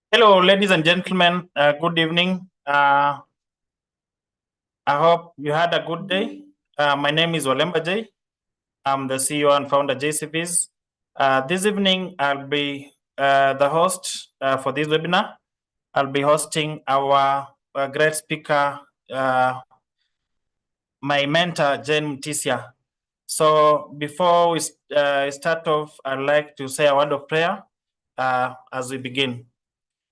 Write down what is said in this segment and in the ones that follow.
Hello, ladies and gentlemen. Good evening. I hope you had a good day. My name is Walemba J. I'm the CEO and founder JCPs. This evening, I'll be the host for this webinar. I'll be hosting our great speaker, my mentor, Jane Mtisia. So before we start off, I'd like to say a word of prayer as we begin.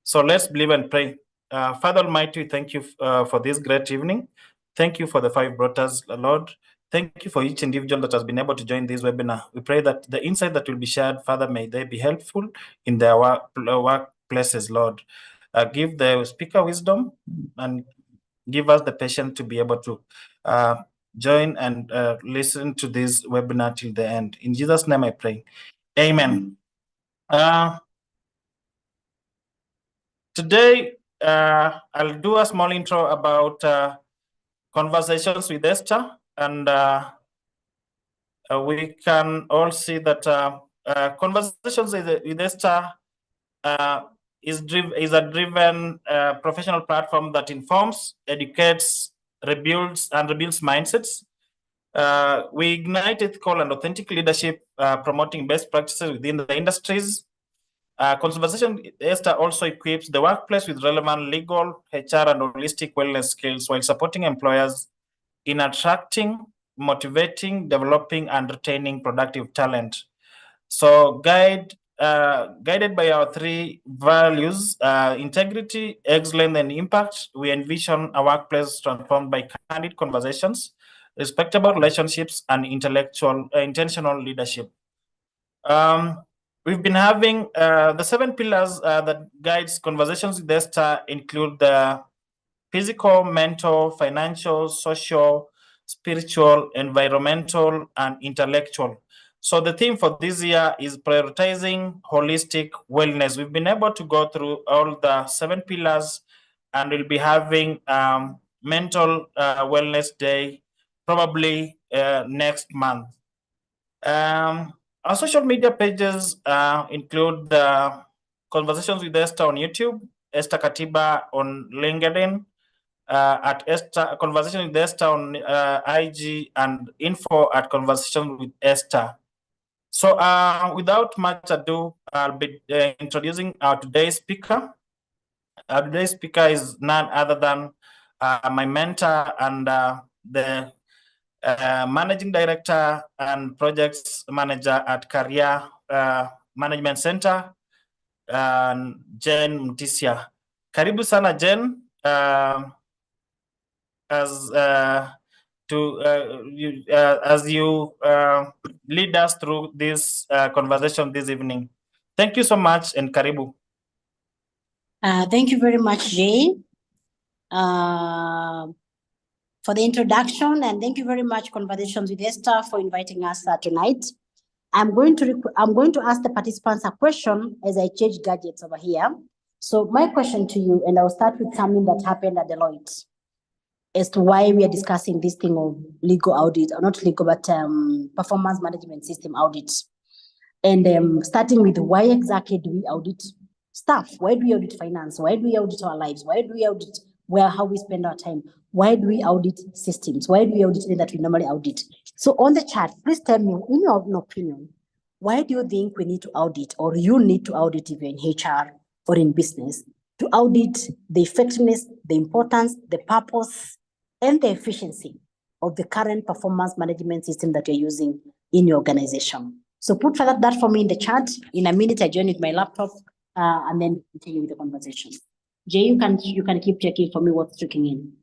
So let's believe and pray. Father Almighty, thank you for this great evening. Thank you for the 5 brothers, Lord. Thank you for each individual that has been able to join this webinar. We pray that the insight that will be shared, Father, may they be helpful in their workplaces, Lord. Give the speaker wisdom and give us the patience to be able to join and listen to this webinar till the end. In Jesus' name I pray. Amen. Today, I'll do a small intro about conversations with Esther, and we can all see that conversations with Esther is a driven professional platform that informs, educates, rebuilds mindsets. We ignite ethical and authentic leadership, promoting best practices within the industries. Conversation Esther also equips the workplace with relevant legal, HR, and holistic wellness skills while supporting employers in attracting, motivating, developing, and retaining productive talent. So, guided by our 3 values, integrity, excellence, and impact, we envision a workplace transformed by candid conversations, respectable relationships, and intentional leadership. We've been having the 7 pillars that guides conversations with Esther include the physical, mental, financial, social, spiritual, environmental, and intellectual. So the theme for this year is prioritizing holistic wellness. We've been able to go through all the 7 pillars, and we'll be having mental wellness day probably next month. Our social media pages include the Conversations with Esther on YouTube, Esther Katiba on LinkedIn, at Esther Conversation with Esther on IG, and info at Conversation with Esther. So without much ado, I'll be introducing our today's speaker. Our today's speaker is none other than my mentor and the Managing Director and Projects Manager at Career Management Center, Jen Mtisia. Karibu sana Jen, as you lead us through this conversation this evening. Thank you so much, and karibu. Thank you very much, Jay, for the introduction, and thank you very much, Conversations with Esther, for inviting us tonight. I'm going to ask the participants a question as I change gadgets over here. So my question to you, and I'll start with something that happened at Deloitte, as to why we are discussing this thing of legal audit, or not legal, but performance management system audit. And starting with, why exactly do we audit staff? Why do we audit finance? Why do we audit our lives? Why do we audit how we spend our time? Why do we audit systems? Why do we audit that we normally audit? So on the chat, please tell me, in your opinion, why do you think we need to audit, or you need to audit if you're in HR or in business, to audit the effectiveness, the importance, the purpose, and the efficiency of the current performance management system that you're using in your organization? So put that for me in the chat. In a minute, I join with my laptop, and then continue with the conversation. Jay, you can keep checking for me what's tricking in.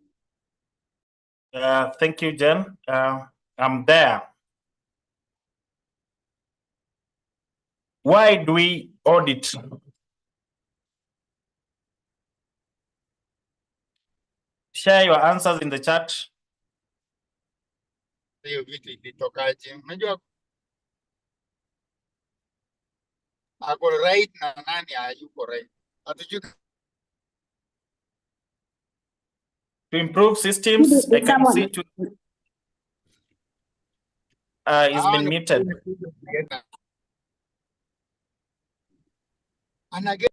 Thank you, Jen. I'm there. Why do we audit? Share your answers in the chat. Ako right na nani hayuko right. To improve systems, I can see it's been muted. And again,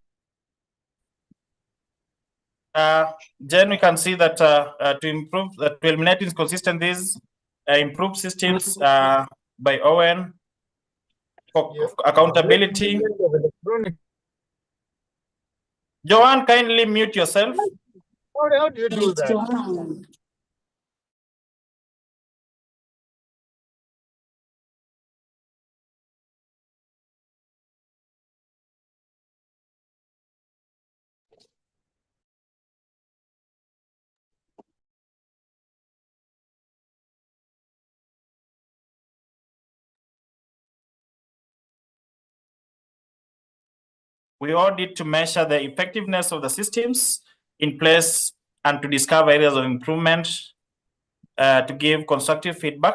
Jen, we can see that to eliminate inconsistencies, improve systems by Owen, for accountability. Joanne, kindly mute yourself. How do you do that? We audit to measure the effectiveness of the systems in place and to discover areas of improvement, to give constructive feedback.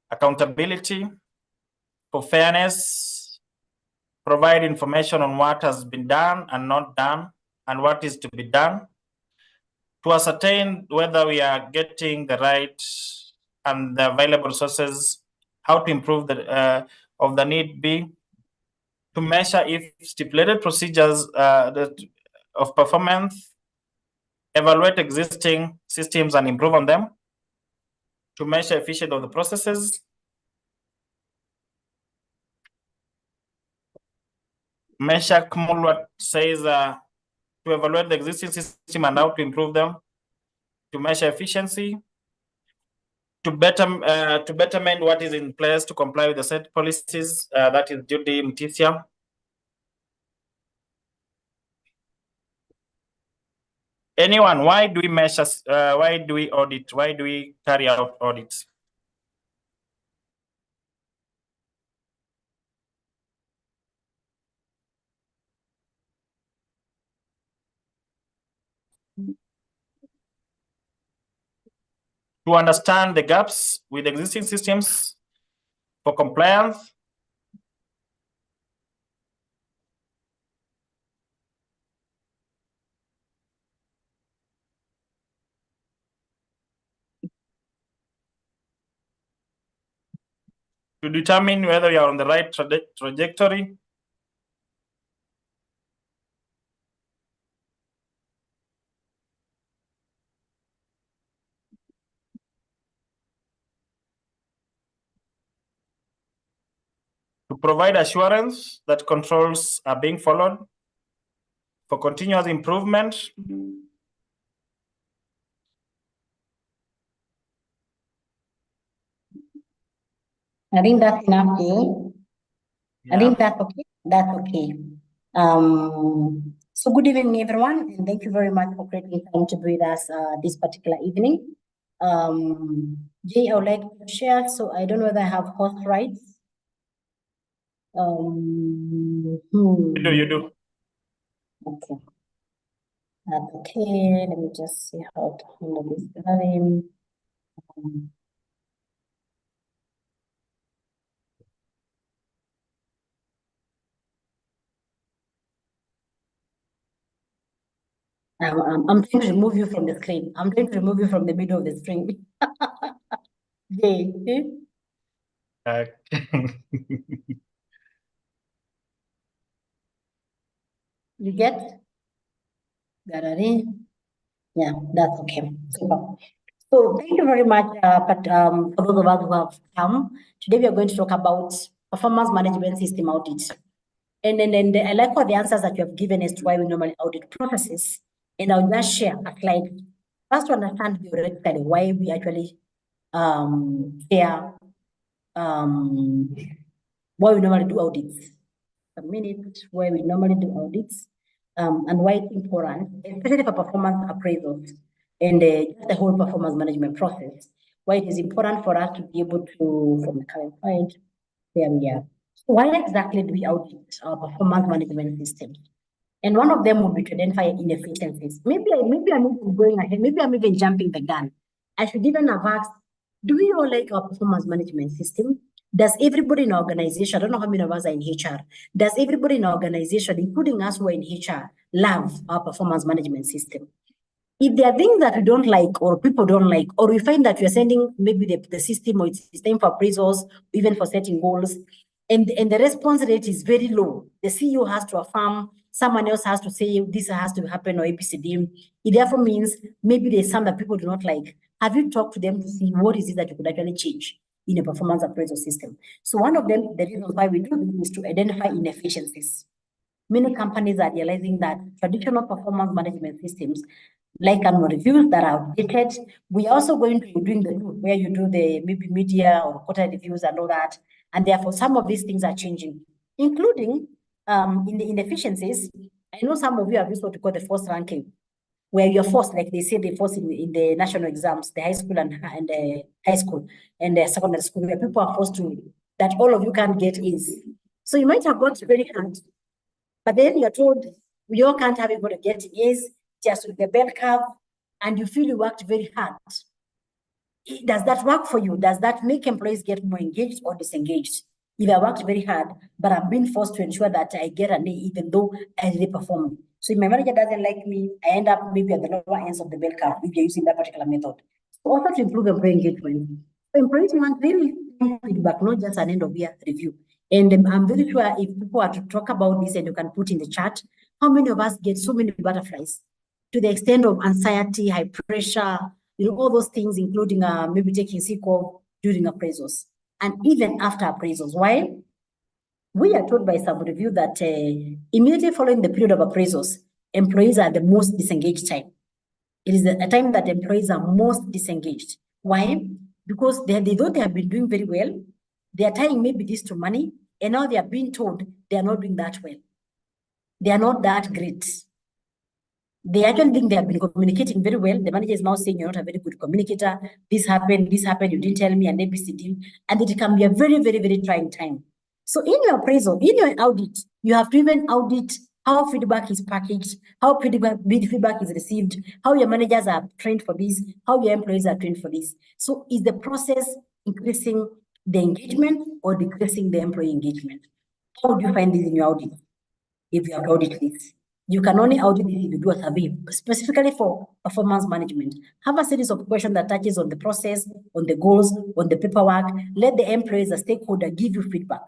Accountability for fairness, provide information on what has been done and not done and what is to be done, to ascertain whether we are getting the right and the available sources, how to improve the of the need be, to measure if stipulated procedures of performance, evaluate existing systems and improve on them, to measure efficiency of the processes, measure what says to evaluate the existing system and how to improve them, to measure efficiency, to betterment what is in place to comply with the set policies, that is duty mtisia. Anyone, why do we measure, why do we audit, why do we carry out audits? To understand the gaps with existing systems for compliance, to determine whether you are on the right trajectory, to provide assurance that controls are being followed, for continuous improvement, I think that's enough, Jay. I think that's okay. That's okay. So good evening, everyone, and thank you very much for creating time to be with us this particular evening. Jay, I would like to share. So I don't know whether I have host rights. You do. Okay. That's okay. Let me just see how to handle this gathering. I'm trying to remove you from the screen. I'm trying to remove you from the middle of the screen. Jay. You get? Yeah, that's okay. Super. So thank you very much. For those of us who have come, today we are going to talk about performance management system audit. And then I like all the answers that you have given as to why we normally audit processes. And I'll just share a slide first to understand theoretically why we actually why we normally do audits. A minute where we normally do audits, and why it's important, especially for performance appraisals and the whole performance management process, why it is important for us to be able to, from the current point, there we are. So why exactly do we audit our performance management systems? And one of them would be to identify inefficiencies. Maybe I'm even going ahead, maybe I'm even jumping the gun. I should even have asked, do we all like our performance management system? Does everybody in our organization, I don't know how many of us are in HR, does everybody in our organization, including us who are in HR, love our performance management system? If there are things that we don't like or people don't like, or we find that we are sending maybe the system or it's time for appraisals, even for setting goals, and the response rate is very low. The CEO has to affirm, someone else has to say this has to happen, or ABCD. It therefore means maybe there's some that people do not like. Have you talked to them to see what is it that you could actually change in a performance appraisal system? So one of them, the reasons why we do this is to identify inefficiencies. Many companies are realizing that traditional performance management systems, like annual reviews that are outdated, we are also going to be doing the where you do the maybe media or quarter reviews and all that. And therefore, some of these things are changing, including in the inefficiencies. I know some of you have used what we call the forced ranking, where you're forced, like they say, they force in the national exams, the high school and the high school and the secondary school, where people are forced to, that all of you can't get is. So you might have got very hard, but then you're told, we all can't have everybody getting A's, just with the bell curve, and you feel you worked very hard. Does that work for you? Does that make employees get more engaged or disengaged? If I worked very hard, but I'm being forced to ensure that I get an A even though I really performed. So if my manager doesn't like me, I end up maybe at the lower ends of the bell curve if you're using that particular method. So also to improve employee engagement. So employees want really feedback, not just an end of year review. And I'm very sure if people are to talk about this and you can put in the chat, how many of us get so many butterflies to the extent of anxiety, high pressure, all those things, including maybe taking sick off during appraisals and even after appraisals. Why? We are told by some review that immediately following the period of appraisals, employees are the most disengaged time. It is a time that employees are most disengaged. Why? Because they thought they have been doing very well. They are tying maybe this to money, and now they are being told they are not doing that well. They are not that great. They actually think they have been communicating very well. The manager is now saying you're not a very good communicator. This happened, you didn't tell me, and ABCD. And it can be a very, very, very trying time. So in your appraisal, in your audit, you have to even audit how feedback is packaged, how feedback is received, how your managers are trained for this, how your employees are trained for this. So is the process increasing the engagement or decreasing the employee engagement? How do you find this in your audit? If you have audit this, you can only audit this if you do a survey, specifically for performance management. Have a series of questions that touches on the process, on the goals, on the paperwork. Let the employees, the stakeholder, give you feedback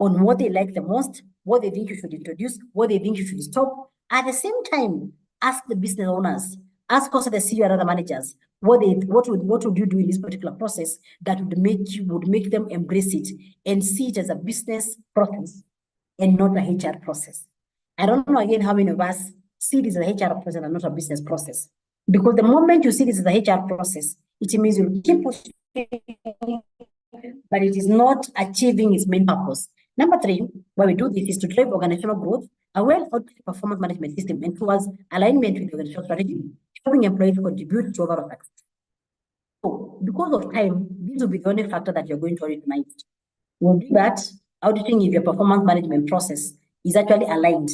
on what they like the most, what they think you should introduce, what they think you should stop. At the same time, ask the business owners, ask also the CEO and other managers, what would you do in this particular process that would make them embrace it and see it as a business process and not a HR process. I don't know again how many of us see this as a HR process and not a business process. Because the moment you see this as a HR process, it means you'll keep pushing, but it is not achieving its main purpose. Number 3, why we do this is to drive organizational growth, a well-thought performance management system, and towards alignment with the organizational strategy, helping employees contribute to overall success. So, because of time, this will be the only factor that you're going to audit tonight. We'll do that, auditing if your performance management process is actually aligned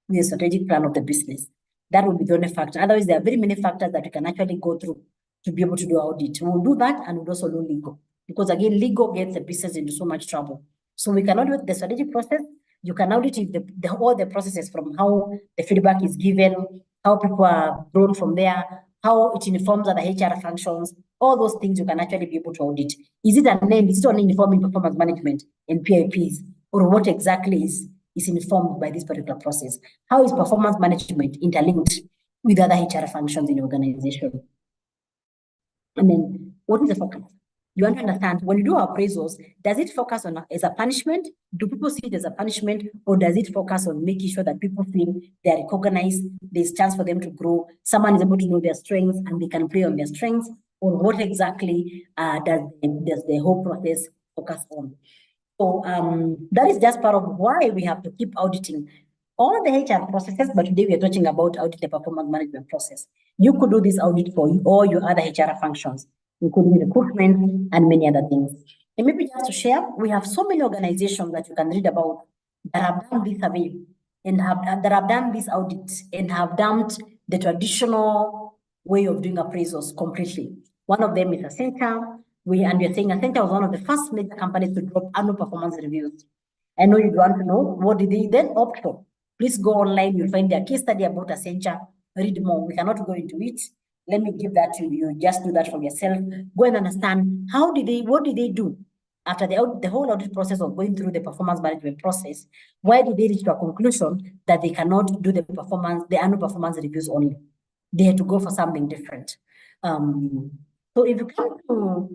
with the strategic plan of the business. That will be the only factor. Otherwise, there are very many factors that you can actually go through to be able to do audit. We'll do that, and we'll also do legal. Because again, legal gets the business into so much trouble. So we can audit the strategic process. You can audit if all the processes from how the feedback is given, how people are grown from there, how it informs other HR functions, all those things you can actually be able to audit. Is it only informing performance management and PIPs, or what exactly is informed by this particular process? How is performance management interlinked with other HR functions in your organization? And then, what is the focus? You want to understand, when you do appraisals, does it focus on as a punishment? Do people see it as a punishment, or does it focus on making sure that people feel they are recognized, there's chance for them to grow, someone is able to know their strengths and they can play on their strengths, or what exactly does the whole process focus on? So that is just part of why we have to keep auditing all the HR processes, but today we are talking about audit the performance management process. You could do this audit for all your other HR functions, including recruitment and many other things. And maybe just to share, we have so many organizations that you can read about that have done this survey and that have done this audit and have dumped the traditional way of doing appraisals completely. One of them is Accenture. And we're saying Accenture was one of the first major companies to drop annual performance reviews. I know you'd want to know, what did they then opt for? Please go online, you'll find their case study about Accenture, read more. We cannot go into it. Let me give that to you. Just do that for yourself. Go and understand what did they do after the whole audit process of going through the performance management process, why did they reach to a conclusion that they cannot do the annual performance reviews only? They had to go for something different. So if you come to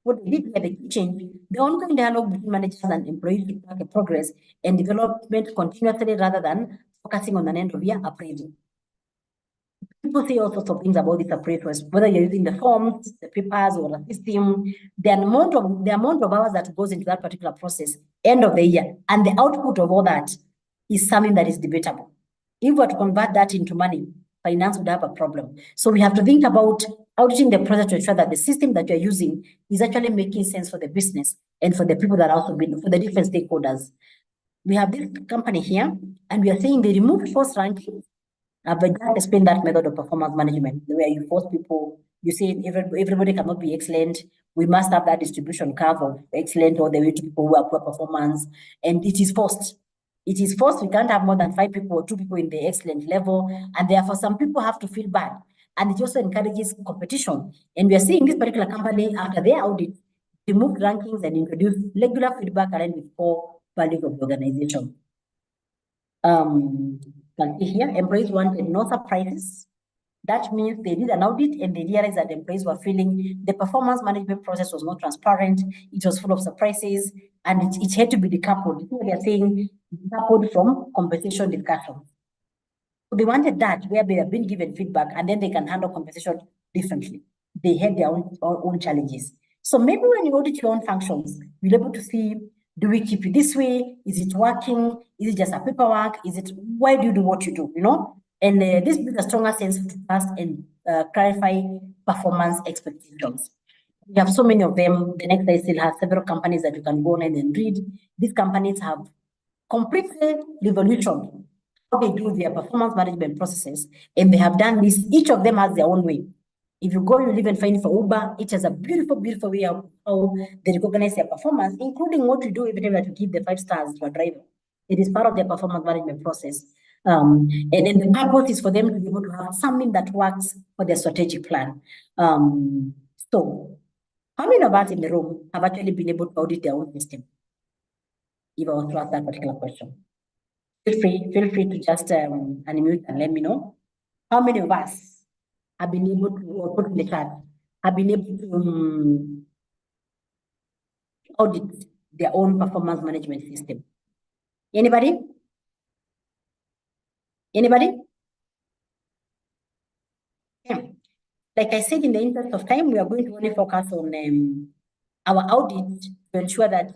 what they did by the change, the ongoing dialogue between managers and employees to track the progress and development continuously rather than focusing on an end of year appraisal. People say all sorts of things about this appraisals, whether you're using the forms, the papers, or the system, the amount of hours that goes into that particular process, end of the year, and the output of all that is something that is debatable. If we were to convert that into money, finance would have a problem. So we have to think about auditing the process to ensure that the system that you're using is actually making sense for the business and for the people that are also been, for the different stakeholders. We have this company here, and we are saying they removed force ranking. But just explain that method of performance management, where you force people, you say everybody cannot be excellent. We must have that distribution curve of excellent all the way to people who are poor performance. And it is forced. It is forced. We can't have more than 5 people or 2 people in the excellent level. And therefore, some people have to feel bad. And it also encourages competition. And we are seeing this particular company, after their audit, remove rankings and introduce regular feedback aligned with core values of the organization. Can see here, employees wanted no surprises. That means they did an audit and they realized that the employees were feeling the performance management process was not transparent. It was full of surprises and it had to be decoupled. They are saying decoupled from compensation discussion. So they wanted that where they have been given feedback and then they can handle compensation differently. They had their own challenges. So maybe when you audit your own functions, you're able to see, do we keep it this way? Is it working? Is it just a paperwork? Why do you do what you do, you know? And this builds a stronger sense of trust and clarify performance expectations. We have so many of them. The next day still has several companies that you can go online and read. These companies have completely revolutionized how they do their performance management processes, and they have done this. Each of them has their own way. If you go, you live and find for Uber, it has a beautiful, beautiful way of how they recognize their performance, including what you do every time that you give the 5 stars to a driver. It is part of their performance management process. And then the purpose is for them to be able to have something that works for their strategic plan. So, how many of us in the room have actually been able to audit their own system? If I was to ask that particular question, feel free to just unmute and let me know. How many of us have been able to, or put in the chat, have been able to audit their own performance management system? Anybody? Anybody? Yeah. Like I said, in the interest of time, we are going to only focus on our audit to ensure that,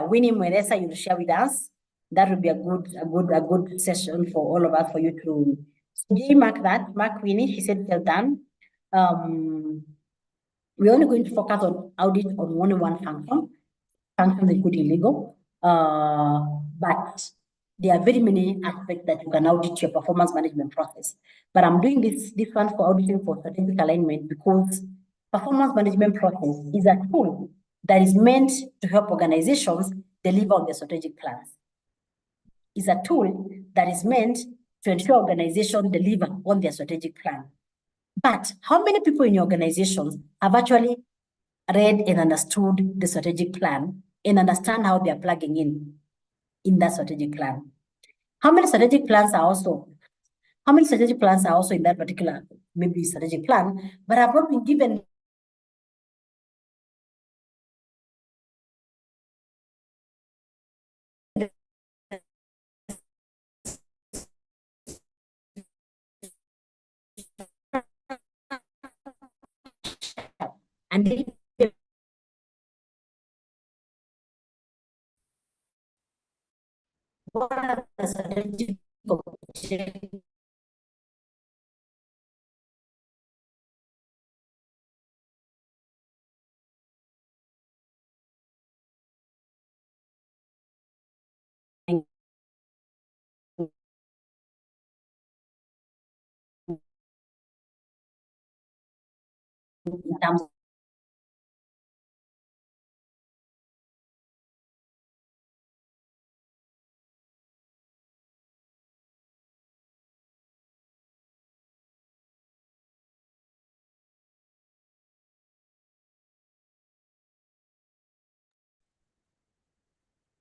Winnie Mweresa, you'll share with us. That would be a good session for all of us, for you to. So Jay, mark Winnie, she said, well done. We're only going to focus on audit on only one function, functions including legal. But there are very many aspects that you can audit your performance management process. But I'm doing this one for auditing for strategic alignment because performance management process is a tool that is meant to help organizations deliver on their strategic plans. It's a tool that is meant to ensure organizations deliver on their strategic plan. But how many people in your organizations have actually read and understood the strategic plan and understand how they are plugging in that strategic plan? How many strategic plans are also in that particular maybe strategic plan, but have not been given and they what are the strategic objectives in terms of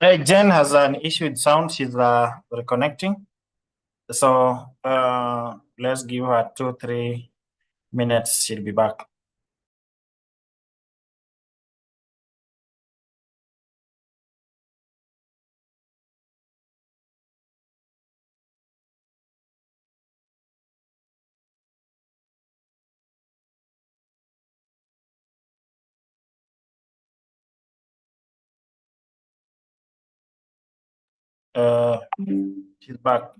Jen has an issue with sound. She's reconnecting. So let's give her 2-3 minutes. She'll be back. She's back.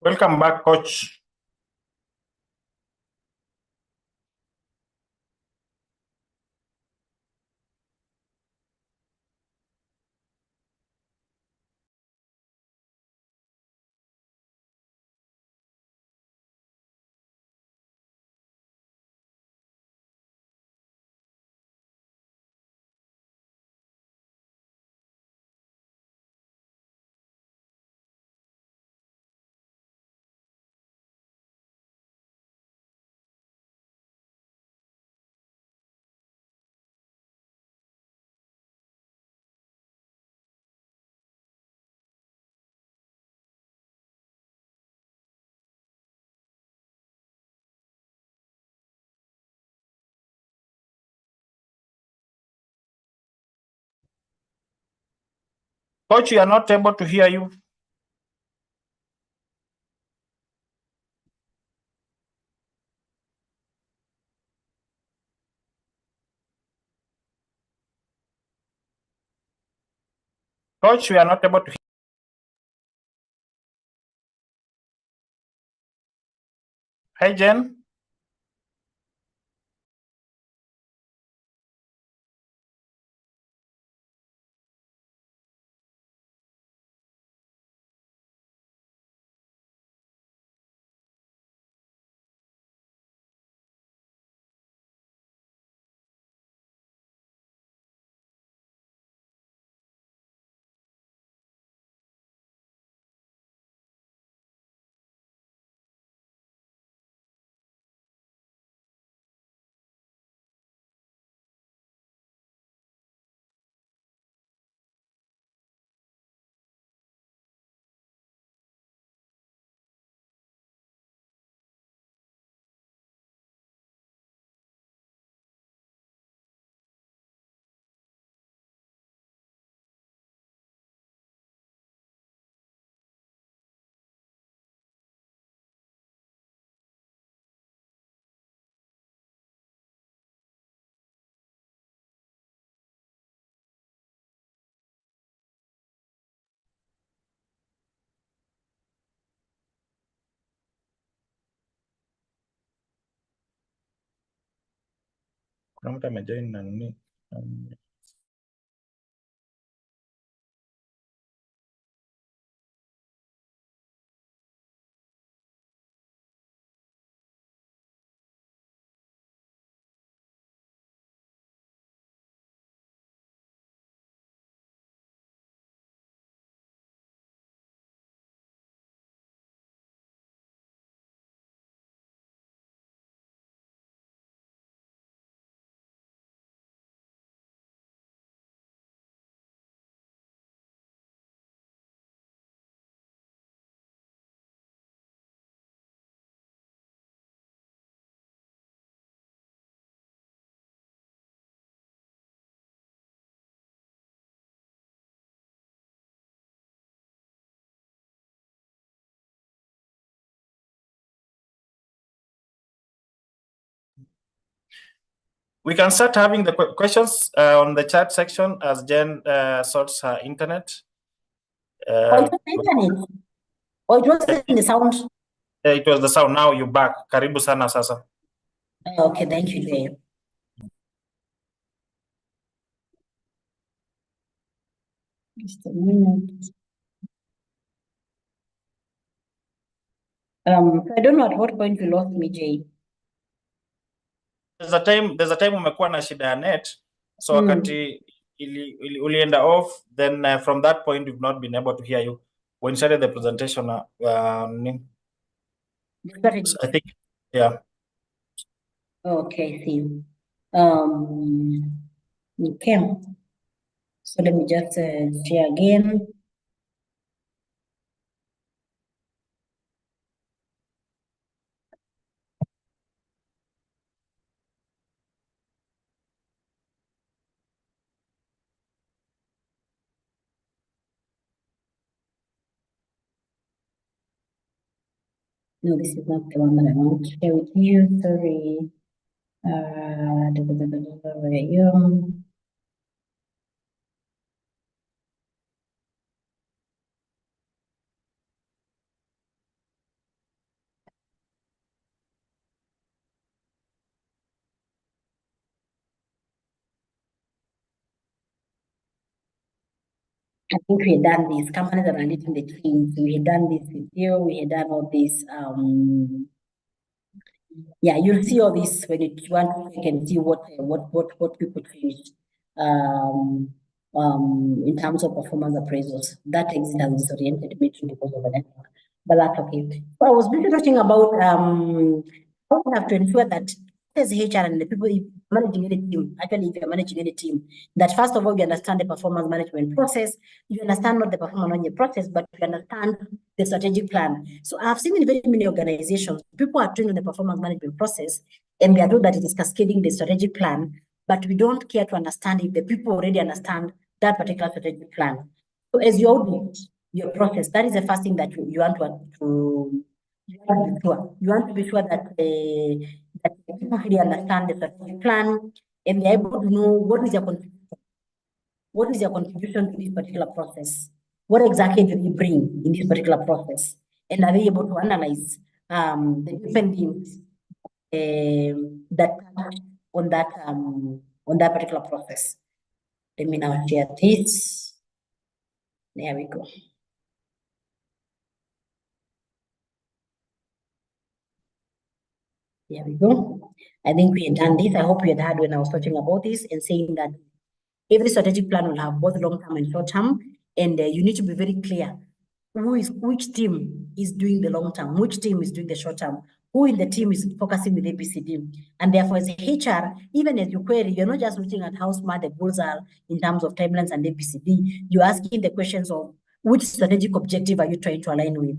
Welcome back, Coach. Coach, we are not able to hear you. Coach, we are not able to hear. Hey, Jen. Kuna mtu amejoin na nini? We can start having the questions on the chat section as Jen sorts her internet. Or it was the internet? Or it was in the sound? It was the sound. Now you're back. Karibu sana sasa. Okay, thank you, Jay. Just a minute. I don't know at what point we lost me, Jay. There's a time umekuwa na shida ya net. So wakati ulienda off, then from that point we've not been able to hear you when you started the presentation. I think, yeah. Okay, see. Okay. So let me just share again. No, this is not the one that I want to share with you. Sorry. Where are you? I think we had done this. Companies that are leading the teams. We had done this with you. We had done all this. Yeah, you'll see all this when you want. You can see what people changed. In terms of performance appraisals, that exit has disoriented me too because of the network. But that's okay. So I was really talking about how we have to ensure that as HR and the people managing any team, actually if you're managing any team, that first of all you understand the performance management process, you understand not the performance management process, but you understand the strategic plan. So I've seen in very many organizations, people are trained on the performance management process and they are told that it is cascading the strategic plan, but we don't care to understand if the people already understand that particular strategic plan. So as you audit your process, that is the first thing that you want to you want to be sure. You want to be sure that that the people really understand the strategic plan and they're able to know what is your contribution. What is your contribution to this particular process? What exactly do you bring in this particular process? And are they able to analyze the different things that touch on that particular process? Let me now share this. There we go. There we go. I think we had done this. I hope you had heard when I was talking about this and saying that every strategic plan will have both long-term and short-term, and you need to be very clear which team is doing the long-term, which team is doing the short-term, who in the team is focusing with ABCD. And therefore, as a HR, even as you query, you're not just looking at how smart the goals are in terms of timelines and ABCD. You're asking the questions of which strategic objective are you trying to align with?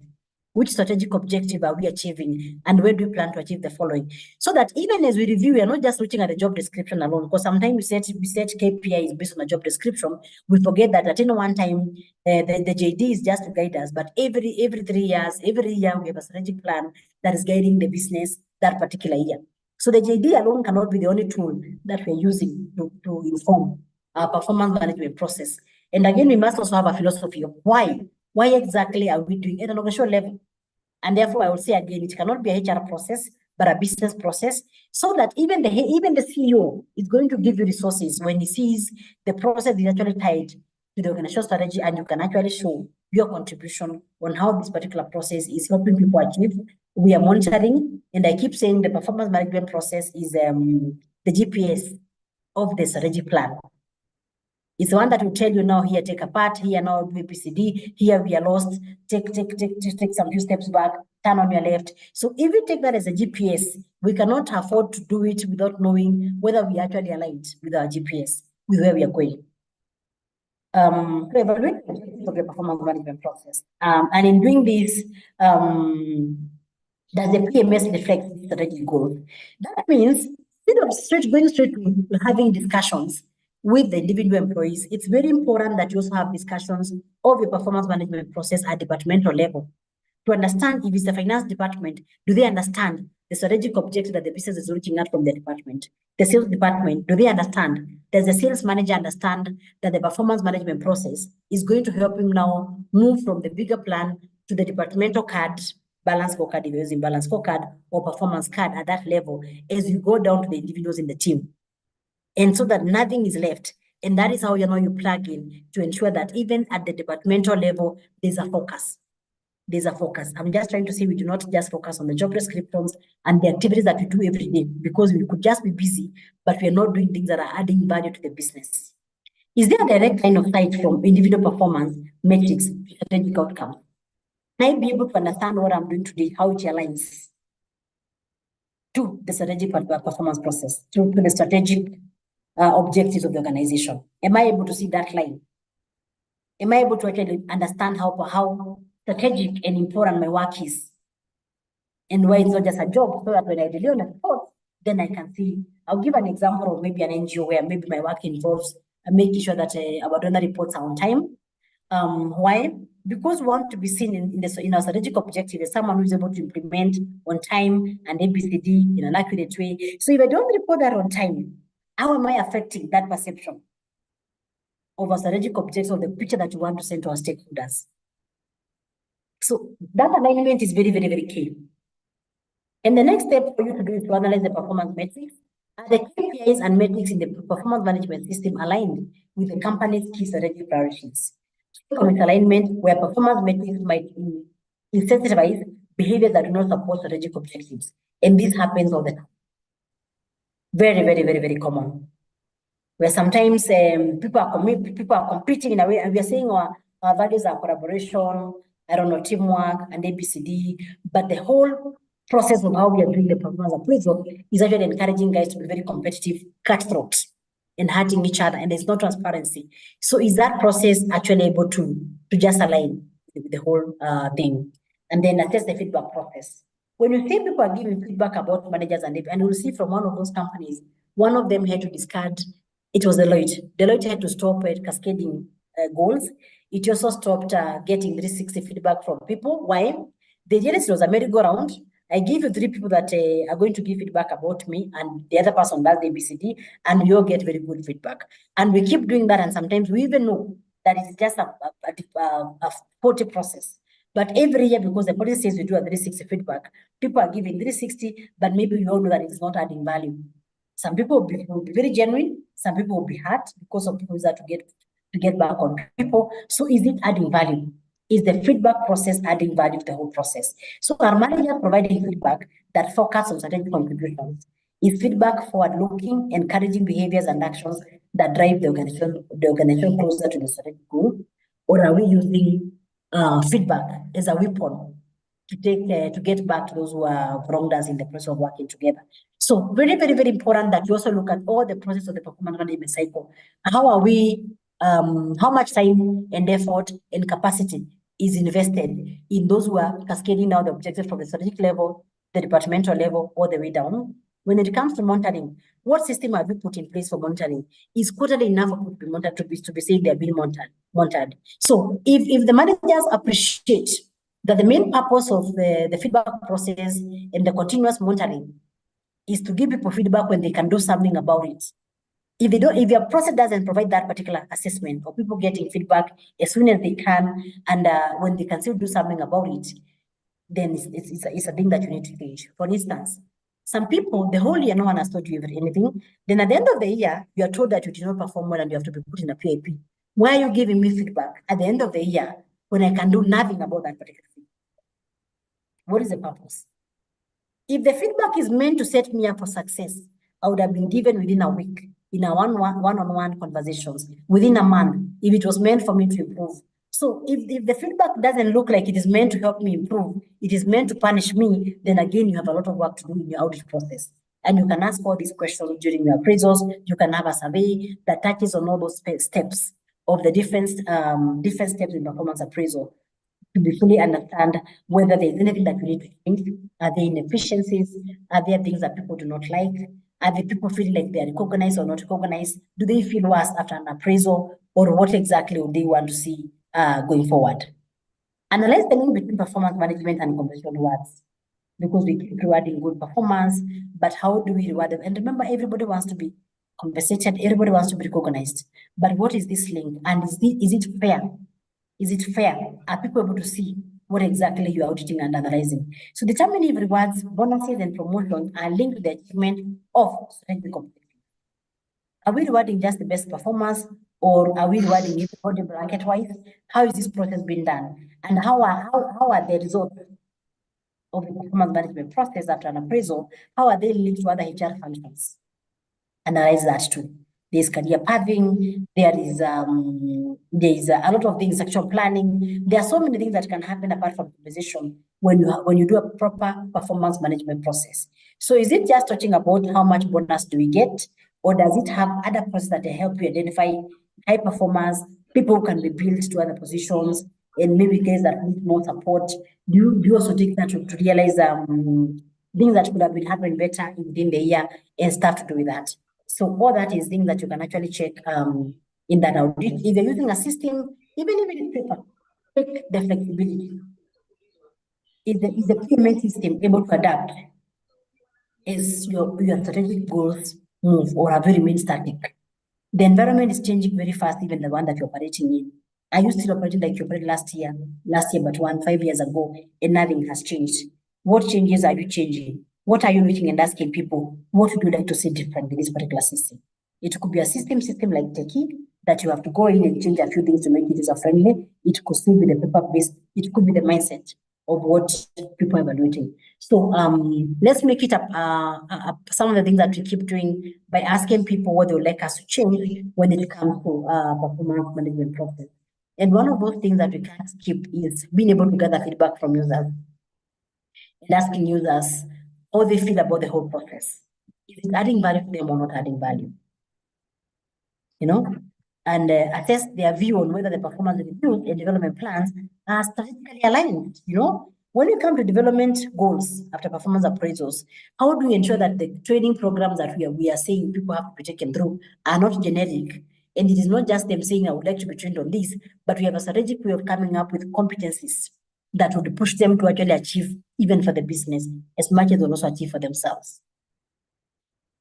Which strategic objective are we achieving, and where do we plan to achieve the following? So that even as we review, we are not just looking at the job description alone, because sometimes we set KPIs based on a job description. We forget that at any one time, the JD is just to guide us, but every 3 years, every year we have a strategic plan that is guiding the business that particular year. So the JD alone cannot be the only tool that we're using to inform our performance management process. And again, we must also have a philosophy of why. Why exactly are we doing it at an organizational level? And therefore, I would say again, it cannot be a HR process, but a business process, so that even the CEO is going to give you resources when he sees the process is actually tied to the organizational strategy, and you can actually show your contribution on how this particular process is helping people achieve. We are monitoring, and I keep saying the performance management process is the GPS of the strategy plan. It's the one that will tell you now, here, take a part, here, now do ABCD, here we are lost, take some few steps back, turn on your left. So if we take that as a GPS, we cannot afford to do it without knowing whether we actually aligned with our GPS, with where we are going. To evaluate the performance management process. And in doing this, does the PMS reflect strategic goals? That means instead of going straight to having discussions with the individual employees, it's very important that you also have discussions of your performance management process at departmental level to understand if it's the finance department, do they understand the strategic objective that the business is looking at from the department? The sales department, do they understand? Does the sales manager understand that the performance management process is going to help him now move from the bigger plan to the departmental card, balance scorecard, if you're using balance scorecard, or performance card at that level as you go down to the individuals in the team? And so that nothing is left. And that is how you plug in to ensure that even at the departmental level, there's a focus. There's a focus. I'm just trying to say we do not just focus on the job descriptions and the activities that we do every day, because we could just be busy, but we are not doing things that are adding value to the business. Is there a direct line of sight from individual performance metrics to strategic outcomes? Can I be able to understand what I'm doing today, how it aligns to the strategic performance process, to the strategic objectives of the organization? Am I able to see that line? Am I able to actually understand how strategic and important my work is? And why it's not just a job, so that when I deliver on a report, then I can see. I'll give an example of maybe an NGO where maybe my work involves making sure that our donor reports are on time. Why? Because we want to be seen in our strategic objective as someone who is able to implement on time and ABCD in an accurate way. So if I don't report that on time, how am I affecting that perception of our strategic objectives of the picture that we want to send to our stakeholders? So that alignment is very, very, very key. And the next step for you to do is to analyze the performance metrics. Are the KPIs and metrics in the performance management system aligned with the company's key strategic priorities? Misalignment, where performance metrics might incentivize behaviors that do not support strategic objectives. And this happens all the time. Very, very, very, very common. Where sometimes people are competing in a way, and we are saying our values are collaboration, I don't know, teamwork, and ABCD, but the whole process of how we are doing the performance appraisal is actually encouraging guys to be very competitive, cutthroat, and hurting each other, and there's no transparency. So is that process actually able to just align with the whole thing? And then assess the feedback process. When you see people are giving feedback about managers and we'll see from one of those companies, one of them had to discard, it was Deloitte. Deloitte had to stop cascading goals. It also stopped getting 360 feedback from people. Why? The genesis was a merry-go-round. I give you 3 people that are going to give feedback about me, and the other person does the ABCD, and you all get very good feedback. And we keep doing that, and sometimes we even know that it's just a faulty process. But every year, because the policy says we do a 360 feedback, people are giving 360, but maybe we all know that it's not adding value. Some people will be very genuine, some people will be hurt because of people that to get back on people. So is it adding value? Is the feedback process adding value to the whole process? So are managers providing feedback that focus on strategic contributions? Is feedback forward-looking, encouraging behaviors and actions that drive the organization closer to the strategic goal? Or are we using feedback as a weapon to get back to those who are wronged us in the process of working together? So very, very, very important that you also look at all the process of the performance management cycle. How are we, how much time and effort and capacity is invested in those who are cascading out the objectives from the strategic level, the departmental level, all the way down? When it comes to monitoring, what system have we put in place for monitoring? Is quarterly enough for people to be monitored to be saying they're being monitored? So if the managers appreciate that the main purpose of the feedback process and the continuous monitoring is to give people feedback when they can do something about it. If your process doesn't provide that particular assessment or people getting feedback as soon as they can, and when they can still do something about it, then it's a thing that you need to change. For instance, some people, the whole year, no one has told you anything. Then at the end of the year, you are told that you did not perform well and you have to be put in a PAP. Why are you giving me feedback at the end of the year when I can do nothing about that particular thing? What is the purpose? If the feedback is meant to set me up for success, I would have been given within a week in our one-on-one conversations, within a month, if it was meant for me to improve. So if the feedback doesn't look like it is meant to help me improve, it is meant to punish me, then again, you have a lot of work to do in your audit process. And you can ask all these questions during your appraisals. You can have a survey that touches on all those steps of the different steps in performance appraisal to be fully understand whether there's anything that we need to change. Are there inefficiencies? Are there things that people do not like? Are the people feeling like they're recognized or not recognized? Do they feel worse after an appraisal? Or what exactly would they want to see going forward? Analyze the link between performance management and compensation rewards. Because we keep rewarding good performance, but how do we reward them? And remember, everybody wants to be compensated, everybody wants to be recognized. But what is this link? And is it fair? Is it fair? Are people able to see what exactly you are auditing and analyzing? So determining if rewards, bonuses, and promotions are linked to the achievement of strategic objectives. Are we rewarding just the best performance, or are we rewarding everybody bracket-wise? How is this process being done? And how are the results of the performance management process after an appraisal, how are they linked to other HR functions? Analyze that too. there's career pathing, there is a lot of things, sexual planning. There are so many things that can happen apart from compensation when you do a proper performance management process. So is it just talking about how much bonus do we get, or does it have other processes that help you identify high performers, people who can be built to other positions, and maybe guys that need more support? Do you also take that to realize things that could have been happening better within the year and stuff to do with that? So all that is things that you can actually check in that audit. If you're using a system, even if it is paper, check the flexibility. Is the PMS system able to adapt as your strategic goals move or are very remain static? The environment is changing very fast, even the one that you're operating in. Are you still operating like you operated last year, but 5 years ago, and nothing has changed? What changes are you changing? What are you looking and asking people? What would you like to see different in this particular system? It could be a system like Techie that you have to go in and change a few things to make it user friendly. It could still be the paper-based. It could be the mindset of what people are evaluating. So let's make it up some of the things that we keep doing by asking people what they would like us to change when it comes to performance management process. And one of those things that we can't skip is being able to gather feedback from users and asking users how they feel about the whole process. Is it adding value to them or not adding value? You know, and assess their view on whether the performance reviews and development plans are strategically aligned. You know, when you come to development goals after performance appraisals, how do we ensure that the training programs that we are saying people have to be taken through are not generic? And it is not just them saying, I would like to be trained on this, but we have a strategic way of coming up with competencies that would push them to actually achieve, even for the business, as much as they also achieve for themselves.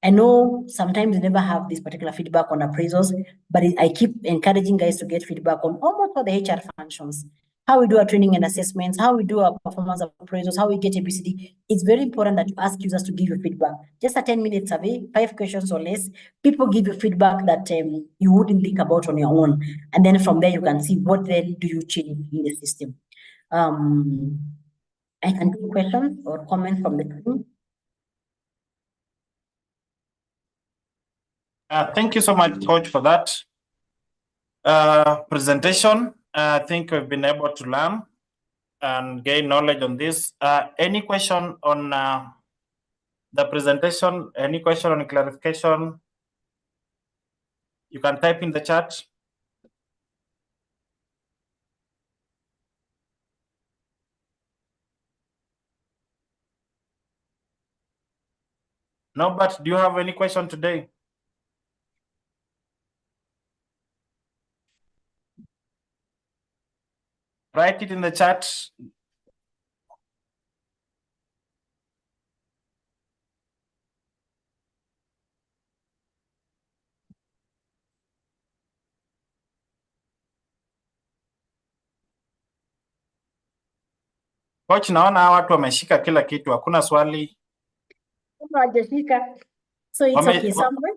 I know sometimes you never have this particular feedback on appraisals, but I keep encouraging guys to get feedback on almost all the HR functions. How we do our training and assessments, how we do our performance appraisals, how we get ABCD. It's very important that you ask users to give you feedback. Just a 10-minute survey, 5 questions or less. People give you feedback that you wouldn't think about on your own. And then from there, you can see what then do you change in the system. I can do questions or comments from the team. Thank you so much, Coach, for that presentation. I think we've been able to learn and gain knowledge on this. Any question on the presentation? Any question on clarification? You can type in the chat. No, but do you have any question today? Write it in the chat. Coach, naona watu wameshika kila kitu, hakuna swali. So it's okay, somewhere.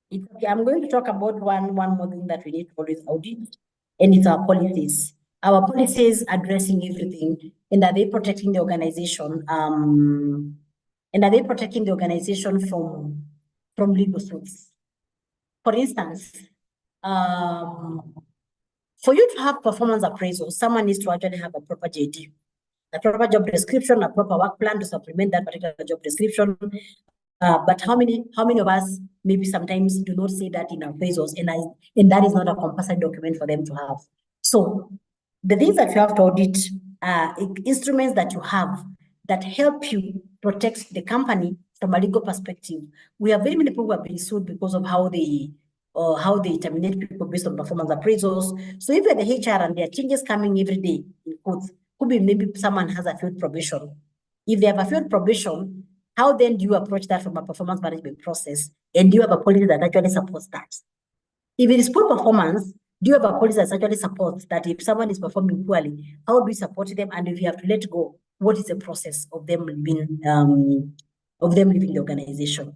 It's okay. I'm going to talk about one more thing that we need to always audit, and it's our policies. Our policies addressing everything, and are they protecting the organization? And are they protecting the organization from legal suits? For instance, for you to have performance appraisal, someone needs to actually have a proper JD, a proper job description, a proper work plan to supplement that particular job description. But how many of us maybe sometimes do not see that in appraisals, and that is not a compulsory document for them to have. So the things that you have to audit are instruments that you have that help you protect the company from a legal perspective. We have very many people who have been sued because of how they terminate people based on performance appraisals. So if you're the HR and there are changes coming every day in quotes, could be maybe someone has a failed probation. If they have a failed probation, how then do you approach that from a performance management process? And do you have a policy that actually supports that? If it is poor performance, do you have a policy that actually supports that if someone is performing poorly, how do we support them? And if you have to let go, what is the process of them leaving the organization?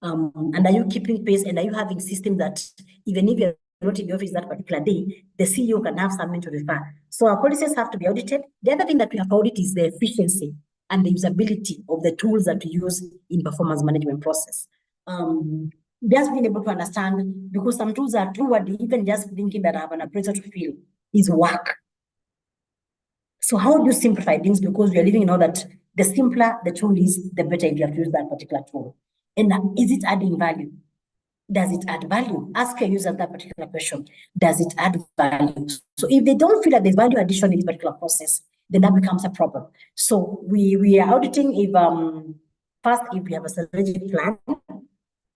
And are you keeping pace? And are you having systems that even if you're not in the office that particular day, the CEO can have something to refer? So our policies have to be audited. The other thing that we have to audit is the efficiency and the usability of the tools that we use in performance management process. just being able to understand, because some tools are true, and even just thinking that I have an appraiser to fill is work. So how do you simplify things? Because we are living in all that the simpler the tool is, the better if you have to use that particular tool. And is it adding value? Does it add value? Ask your user that particular question. Does it add value? So if they don't feel that there's value addition in this particular process, then that becomes a problem. So we are auditing if first if we have a strategic plan,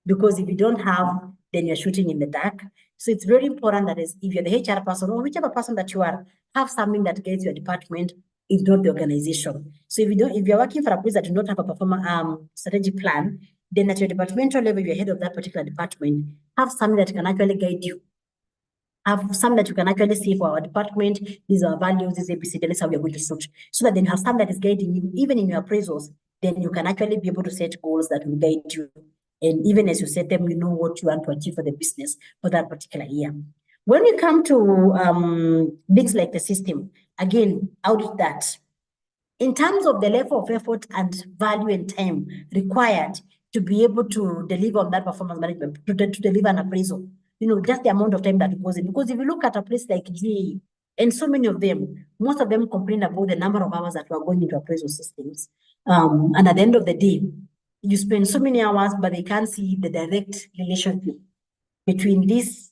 because if you don't have, then you're shooting in the dark. So it's very important that if you're the HR person or whichever person that you are, have something that gets your department, if not the organization. So if you're working for a place that do not have a performance strategic plan, then at your departmental level, you're head of that particular department, have something that can actually guide you. Have something that you can actually see for our department, these are values, this is ABCD, this is how we're going to shoot. So that then you have something that is guiding you, even in your appraisals, then you can actually be able to set goals that will guide you. And even as you set them, you know what you want to achieve for the business for that particular year. When we come to things like the system, again, audit that. In terms of the level of effort and value and time required to be able to deliver on that performance management, to deliver an appraisal, just the amount of time that goes in. Because if you look at a place like GE, and so many of them, most of them complain about the number of hours that we are going into appraisal systems. And at the end of the day, you spend so many hours, but they can't see the direct relationship between this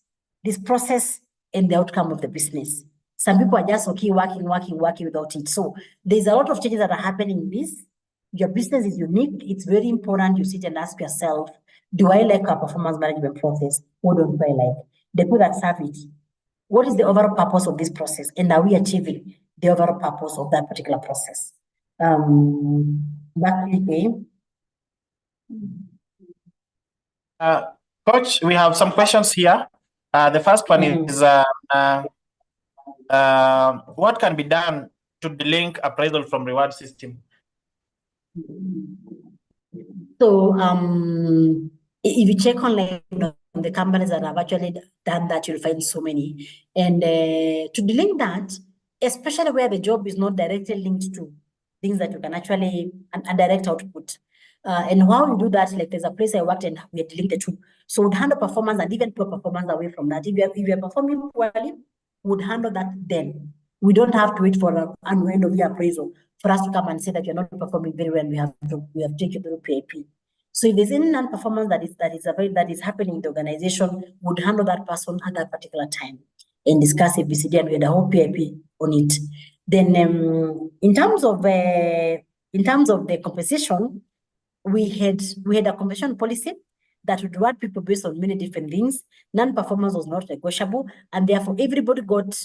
process and the outcome of the business. Some people are just okay, working without it. So there's a lot of changes that are happening in this. Your business is unique. It's very important you sit and ask yourself, do I like our performance management process? What don't I like? The people that serve it, what is the overall purpose of this process? And are we achieving the overall purpose of that particular process? Back to you, Dave. Coach, we have some questions here. The first one is what can be done to delink appraisal from reward system? So if you check online on the companies that have actually done that, you'll find so many. And to delink that, especially where the job is not directly linked to things that you can actually a direct output. And how you do that, like there's a place I worked and we had linked the two. So we'd handle performance and even poor performance away from that. If you're performing poorly, would handle that then. We don't have to wait for an end of year appraisal for us to come and say that you're not performing very well. We have taken through PAP. So if there's any non-performance that is happening in the organization, would handle that person at that particular time and discuss ABCD, and we had a whole PAP on it. Then in terms of the compensation, we had a compensation policy that would reward people based on many different things. Non-performance was not negotiable, and therefore everybody got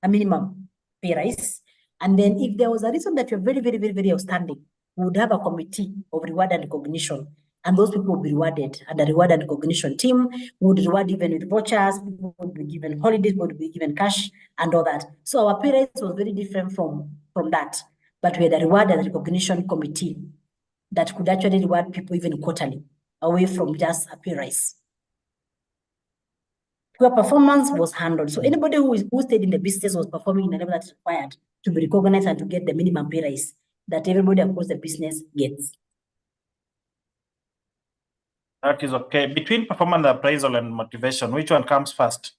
a minimum pay rise. And then if there was a reason that you're very, very, very, very outstanding, we would have a committee of reward and recognition, and those people would be rewarded. And the reward and recognition team would reward even with vouchers, people would be given holidays, would be given cash and all that. So our pay rise was very different from that. But we had a reward and recognition committee that could actually reward people even quarterly, away from just a pay rise. Poor performance was handled. So anybody who stayed in the business was performing in a level that's required to be recognized and to get the minimum pay rise that everybody across the business gets. That is okay. Between performance appraisal and motivation, which one comes first?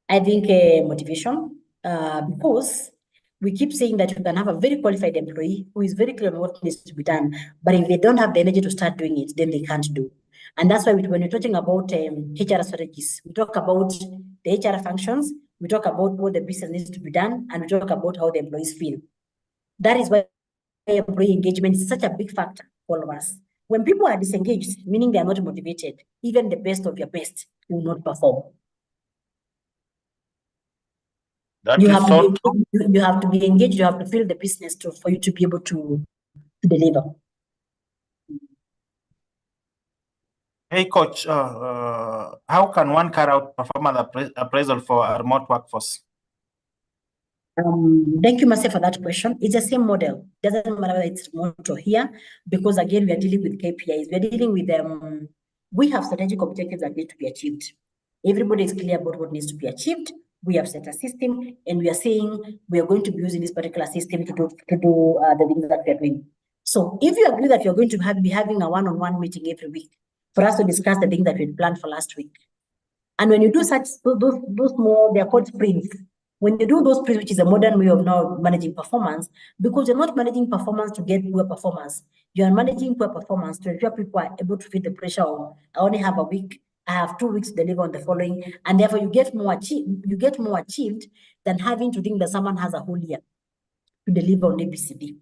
I think motivation, because we keep saying that you can have a very qualified employee who is very clear on what needs to be done, but if they don't have the energy to start doing it, then they can't do. And that's why when we're talking about HR strategies, we talk about the HR functions, we talk about what the business needs to be done, and we talk about how the employees feel. That is why employee engagement is such a big factor for all of us. When people are disengaged, meaning they are not motivated, even the best of your best will not perform. You have to be engaged, you have to feel the business for you to be able to deliver. Hey, Coach, how can one carry out performance appraisal for a remote workforce? Thank you, Marcia, for that question. It's the same model. It doesn't matter whether it's remote or here, because again, we are dealing with KPIs. We are dealing with we have strategic objectives that need to be achieved. Everybody is clear about what needs to be achieved. We have set a system, and we are saying we are going to be using this particular system to do the things that we are doing. So if you agree that you're going to be having a one-on-one meeting every week, for us to discuss the things that we planned for last week. And when you do such those more, they're called sprints. When you do those sprints, which is a modern way of now managing performance, because you're not managing performance to get poor performance, you are managing poor performance to ensure people are able to feel the pressure of, I only have a week, I have 2 weeks to deliver on the following, and therefore you get more achieved than having to think that someone has a whole year to deliver on ABCD.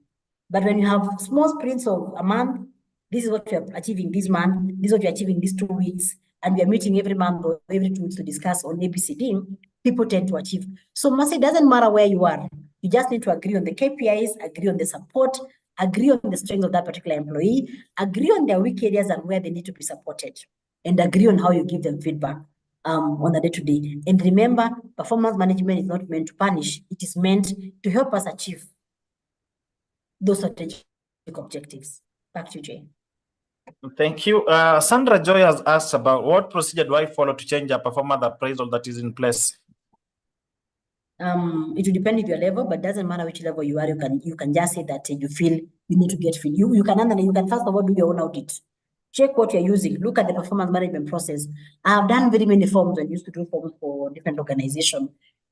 But when you have small sprints of a month, this is what you're achieving this month, this is what you're achieving these 2 weeks, and we are meeting every month or every 2 weeks to discuss on ABCD, people tend to achieve. So Mercy, it doesn't matter where you are. You just need to agree on the KPIs, agree on the support, agree on the strengths of that particular employee, agree on their weak areas and where they need to be supported, and agree on how you give them feedback on the day-to-day. And remember, performance management is not meant to punish. It is meant to help us achieve those strategic objectives. Back to you, Jay. Thank you. Sandra Joy has asked about what procedure do I follow to change a performance appraisal that is in place? It will depend on your level, but doesn't matter which level you are. You can just say that you feel you need to get fit. You can first of all do your own audit. Check what you're using. Look at the performance management process. I have done very many forms. I used to do forms for different organizations.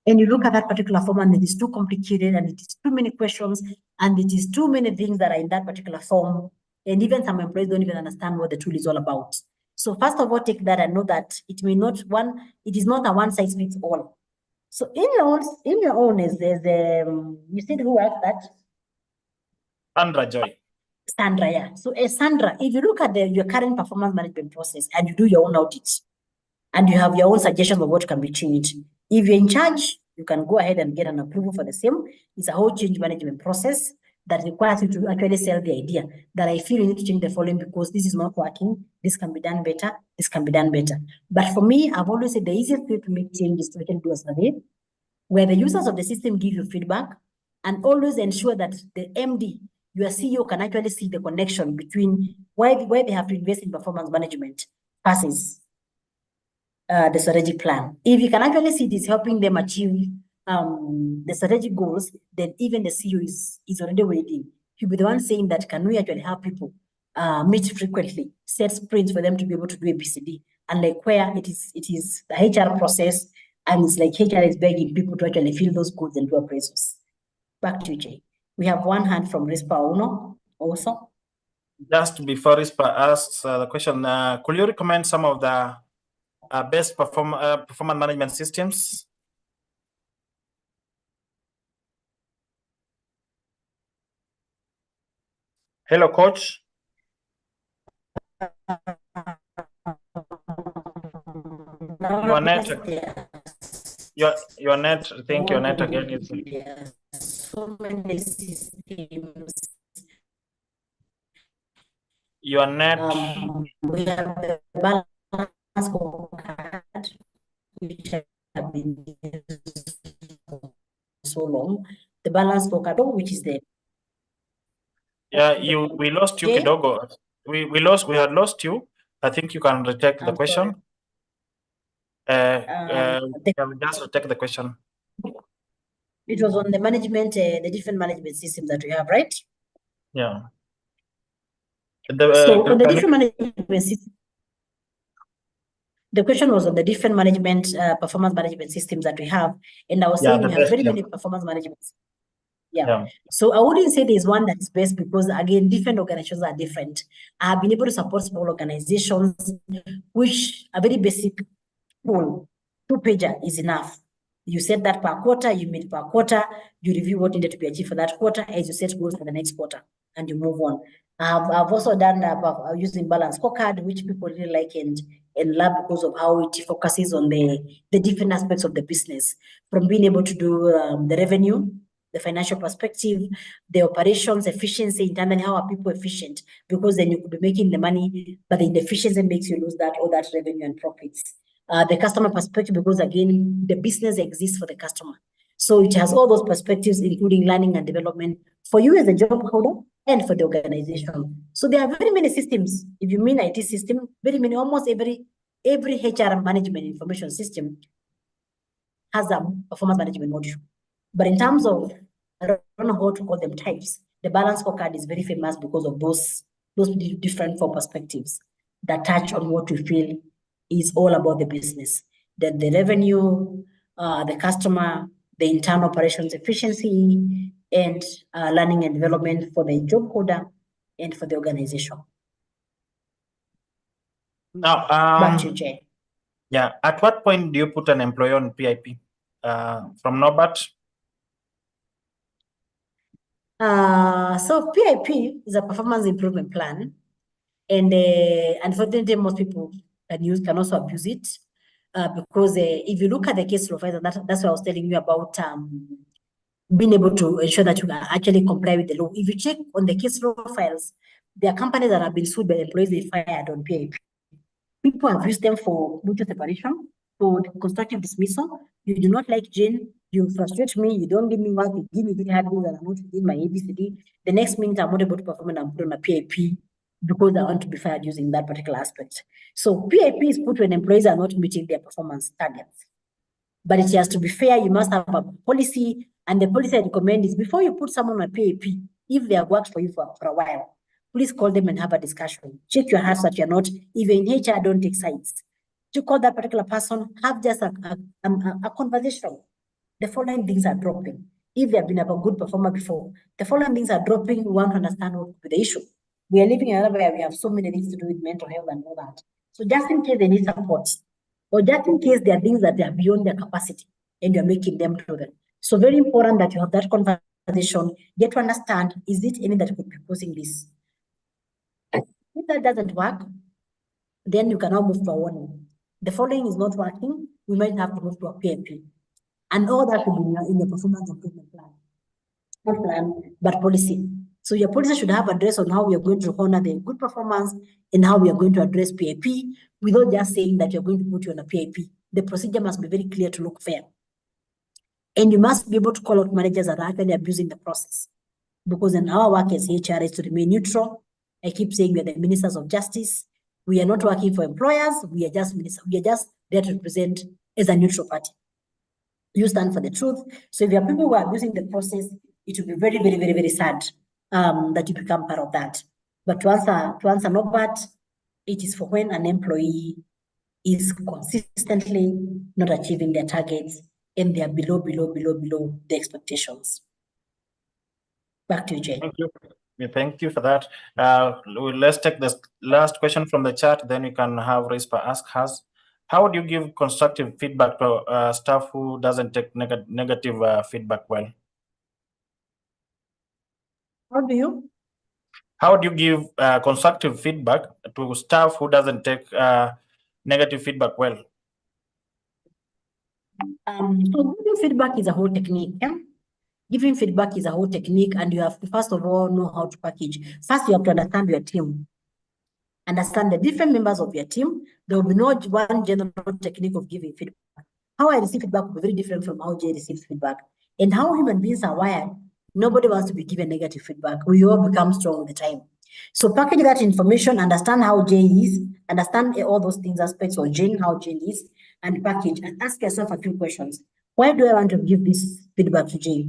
And you look at that particular form and it is too complicated and it is too many questions and it is too many things that are in that particular form. And even some employees don't even understand what the tool is all about. So first of all, take that and know that it is not a one size fits all. So in your own is there's you said who asked that? Sandra Joy. Sandra, yeah. So Sandra, if you look at your current performance management process and you do your own audit and you have your own suggestions of what can be changed, if you're in charge, you can go ahead and get an approval for the same. It's a whole change management process that requires you to actually sell the idea that I feel you need to change the following because this is not working. This can be done better. This can be done better. But for me, I've always said the easiest way to make changes to actually do a survey where the users of the system give you feedback and always ensure that the MD, your CEO, can actually see the connection between why they have to invest in performance management versus the strategic plan. If you can actually see this helping them achieve the strategic goals, then even the CEO is already waiting. He'll be the one saying that, can we actually help people meet frequently, set sprints for them to be able to do ABCD, and like where it is the HR process, and it's like HR is begging people to actually fill those goals and do appraisals. Back to you, Jay. We have one hand from Rispa Uno also. Just before Rispa asks the question, could you recommend some of the best performance management systems? Hello, coach. Your network. Your net. I think your net again is. So many systems. Your net. We have the balance scorecard, which have been used for so long. The balance scorecard, which is the. Yeah, we lost you, Kidogo. We had lost you. I think you can retake the question. Just retake the question. It was on the management, the different management systems that we have, right? Yeah. So on the different management systems, the question was on the different management, performance management systems that we have. And I was saying we have very many performance management systems. Yeah. So I wouldn't say there's one that's best because again, different organizations are different. I have been able to support small organizations, which a very basic tool, 2-pager is enough. You set that per quarter, you meet per quarter, you review what needed to be achieved for that quarter as you set goals for the next quarter, and you move on. I've also done using balance scorecard, which people really like and love because of how it focuses on the different aspects of the business, from being able to do the revenue, the financial perspective, the operations efficiency internally, how are people efficient? Because then you could be making the money, but the inefficiency makes you lose that all that revenue and profits. The customer perspective, because again, the business exists for the customer. So it has all those perspectives, including learning and development for you as a job holder and for the organization. So there are very many systems. If you mean IT system, very many, almost every HR management information system has a performance management module. But in terms of, I don't know how to call them types, the balance scorecard is very famous because of those different 4 perspectives. that touch on what we feel is all about the business, that the revenue, the customer, the internal operations efficiency, and learning and development for the job holder and for the organization. Now, Back to you, Jay. Yeah, at what point do you put an employee on PIP? From Norbert? So PIP is a performance improvement plan, and unfortunately, most people can also abuse it because if you look at the case law, that's what I was telling you about being able to ensure that you actually comply with the law. If you check on the case law files, there are companies that have been sued by employees they fired on PIP. People have used them for mutual separation, for constructive dismissal. You do not like Jane, you frustrate me, you don't give me work, you give me very hard things, and I'm not within my ABCD. The next minute, I'm not able to perform and I'm put on a PIP because I want to be fired using that particular aspect. So PIP is put when employees are not meeting their performance targets. But it has to be fair, you must have a policy, and the policy I recommend is before you put someone on a PIP, if they have worked for you for a while, please call them and have a discussion. Check your hearts that you're not, even in HR, don't take sides. To call that particular person, have just a conversation. The following things are dropping. If they have been a good performer before, the following things are dropping, we want to understand what could be the issue. We are living in another where we have so many things to do with mental health and all that. So just in case they need support, or just in case there are things that they are beyond their capacity and you're making them do them. So very important that you have that conversation, get to understand, is it any that could be causing this? If that doesn't work, then you can now move to a warning. The following is not working, we might have to move to a PIP. And all that will be in your performance improvement plan. Not plan, but policy. So your policy should have address on how we are going to honor the good performance and how we are going to address PIP without just saying that you're going to put you on a PIP. The procedure must be very clear to look fair. And you must be able to call out managers that are actually abusing the process. Because in our work as HR is to remain neutral. I keep saying we are the ministers of justice. We are not working for employers. We are just ministers. We are just there to represent as a neutral party. You stand for the truth. So if you are people who are abusing the process, it will be very, very, very, very sad that you become part of that. But to answer Norbert, it is for when an employee is consistently not achieving their targets and they are below the expectations. Back to you, Jay. Thank you. Thank you for that. Let's take this last question from the chat, then we can have Rispa ask us. How would you give constructive feedback to staff who doesn't take negative feedback well? How do you give constructive feedback to staff who doesn't take negative feedback well? So giving feedback is a whole technique. Yeah? Giving feedback is a whole technique, and you have to first of all know how to package. First, you have to understand your team. Understand the different members of your team. There will be no one general technique of giving feedback. How I receive feedback will be very different from how Jay receives feedback. And how human beings are wired, nobody wants to be given negative feedback. We all become strong with the time. So package that information, understand how Jay is, understand all those things, aspects of Jane, how Jane is, and package, and ask yourself a few questions. Why do I want to give this feedback to Jay?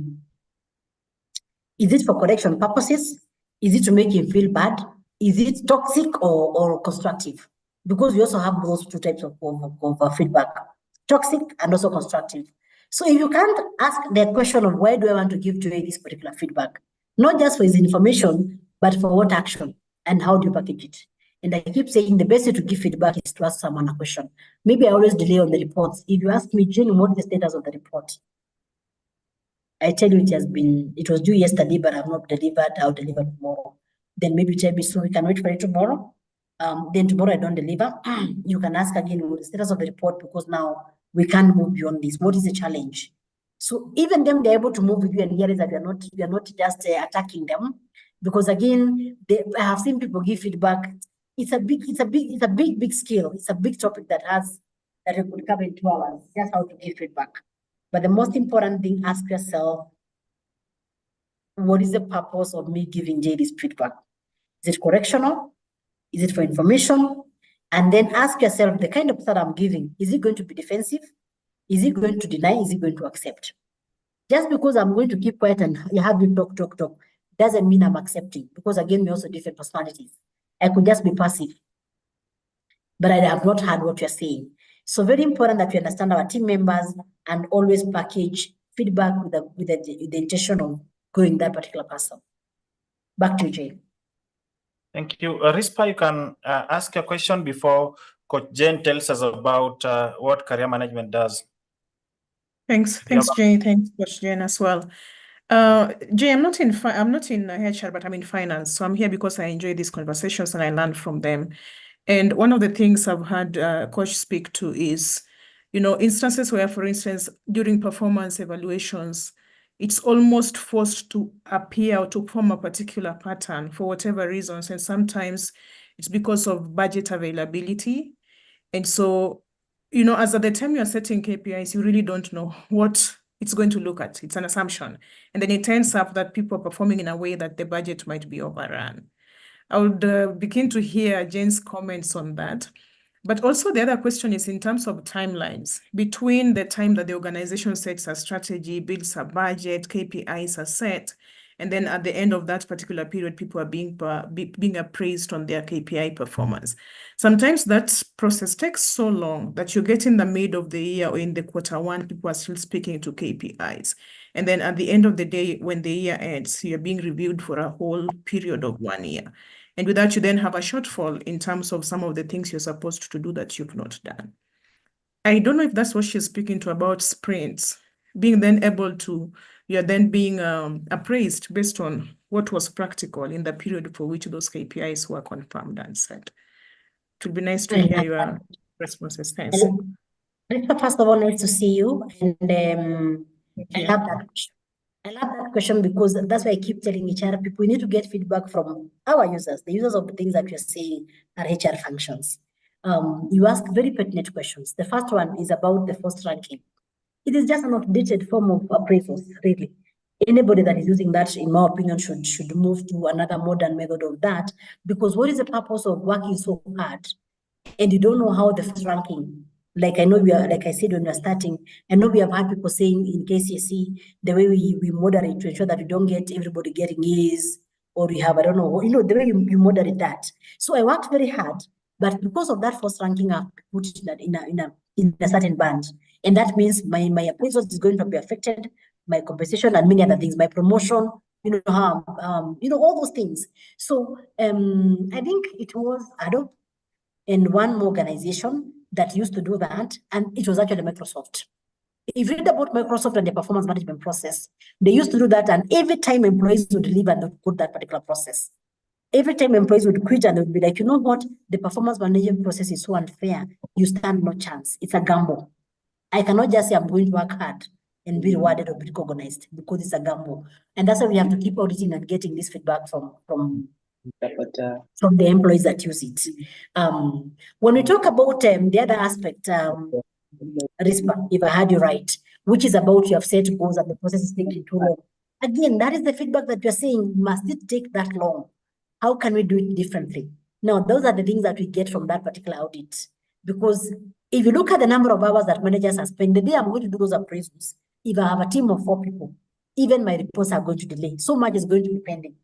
Is it for correction purposes? Is it to make him feel bad? Is it toxic or constructive? Because we also have those two types of feedback, toxic and also constructive. So if you can't ask the question of why do I want to give Joy this particular feedback, not just for his information, but for what action and how do you package it? And I keep saying the best way to give feedback is to ask someone a question. Maybe I always delay on the reports. If you ask me, Jane, what is the status of the report? I tell you it was due yesterday, but I've not delivered. I'll deliver tomorrow. Then maybe tell me, so we can wait for it tomorrow. Then tomorrow I don't deliver. You can ask again what the status of the report, because now we can't move beyond this. What is the challenge? So even them, they're able to move with you and realize that you're not just attacking them, because again, I have seen people give feedback. It's a big skill. It's a big topic that we could cover in 2 hours. Just how to give feedback. But the most important thing, ask yourself, what is the purpose of me giving Jay this feedback? Is it correctional? Is it for information? And then ask yourself, the kind of that I'm giving, is it going to be defensive? Is it going to deny? Is it going to accept? Just because I'm going to keep quiet and have you talk, doesn't mean I'm accepting. Because again, we're also different personalities. I could just be passive. but I have not heard what you're saying. So very important that we understand our team members and always package feedback with the intention of growing that particular person. Back to you, Jay. Thank you. Rispa, you can ask a question before Coach Jane tells us about what career management does. Thanks, Jay. Thanks, Coach Jane, as well. Jay, I'm not in HR, but I'm in finance. So I'm here because I enjoy these conversations and I learn from them. And one of the things I've had Coach speak to is, instances where, for instance, during performance evaluations, it's almost forced to appear or to form a particular pattern for whatever reasons. And sometimes it's because of budget availability. And so, as at the time you're setting KPIs, you really don't know what it's going to look at. It's an assumption. And then it turns up that people are performing in a way that the budget might be overrun. I would begin to hear Jane's comments on that. But also the other question is in terms of timelines, between the time that the organization sets a strategy, builds a budget, KPIs are set, and then at the end of that particular period, people are being appraised on their KPI performance. Sometimes that process takes so long that you get in the mid of the year or in the Q1, people are still speaking to KPIs. And then at the end of the day, when the year ends, you're being reviewed for a whole period of 1 year. And with that, you then have a shortfall in terms of some of the things you're supposed to do that you've not done. I don't know if that's what she's speaking to about sprints, being then able to, you're then being appraised based on what was practical in the period for which those KPIs were confirmed and set. It would be nice to hear your responses. Thanks. First of all, nice to see you. And I love that question. I love that question because that's why I keep telling HR people, we need to get feedback from our users, the users of the things that we're saying are HR functions. You ask very pertinent questions. The first one is about the first ranking. It is just an outdated form of appraisals, really. Anybody that is using that, in my opinion, should move to another modern method of that, because what is the purpose of working so hard and you don't know how the first ranking? Like I know like I said when we are starting, I know we have had people saying in KCSE, the way we moderate to ensure that we don't get everybody getting A's, or we have, I don't know, the way you moderate that. So I worked very hard, but because of that first ranking, I've put it in a certain band. And that means my appraisal is going to be affected, my compensation and many other things, my promotion, all those things. So I think it was Adobe and one more organization that used to do that, and it was actually Microsoft. If you read about Microsoft and the performance management process, they used to do that, and every time employees would leave and would put that particular process. Every time employees would quit and they would be like, you know what, the performance management process is so unfair, you stand no chance. It's a gamble. I cannot just say I'm going to work hard and be rewarded or be recognized, because it's a gamble. And that's why we have to keep auditing and getting this feedback from the employees that use it. When we talk about the other aspect, Rispa, if I heard you right, which is about you have set goals and the process is taking too long. Again, that is the feedback that you're saying, must it take that long? How can we do it differently? Now, those are the things that we get from that particular audit. Because if you look at the number of hours that managers have spent, the day I'm going to do those appraisals, if I have a team of 4 people, even my reports are going to delay. So much is going to be pending.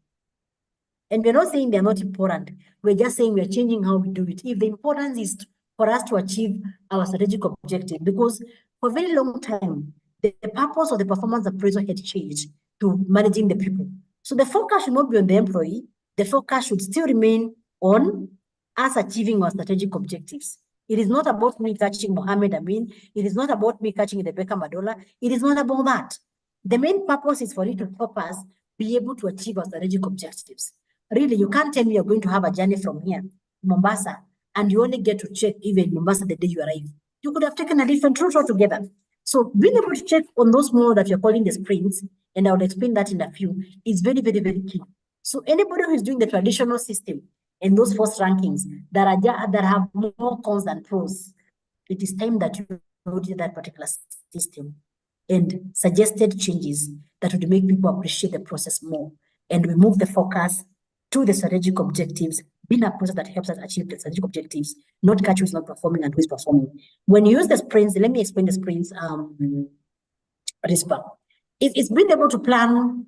And we're not saying they're not important. We're just saying we're changing how we do it. If the importance is for us to achieve our strategic objective, because for a very long time, the purpose of the performance appraisal had changed to managing the people. So the focus should not be on the employee. The focus should still remain on us achieving our strategic objectives. It is not about me catching Mohammed Amin. It is not about me catching Rebecca Madola. It is not about that. The main purpose is for it to help us be able to achieve our strategic objectives. Really, you can't tell me you're going to have a journey from here to Mombasa and you only get to check even Mombasa the day you arrive. You could have taken a different route altogether. So being able to check on those more that you're calling the sprints, and I will explain that in a few, is very, very, very key. So anybody who is doing the traditional system and those first rankings that have more cons than pros, it is time that you audit that particular system and suggested changes that would make people appreciate the process more, and we move the focus to the strategic objectives, being a process that helps us achieve the strategic objectives, not catch who's not performing and who's performing. When you use the sprints, let me explain the sprints, Rispa. It's being able to plan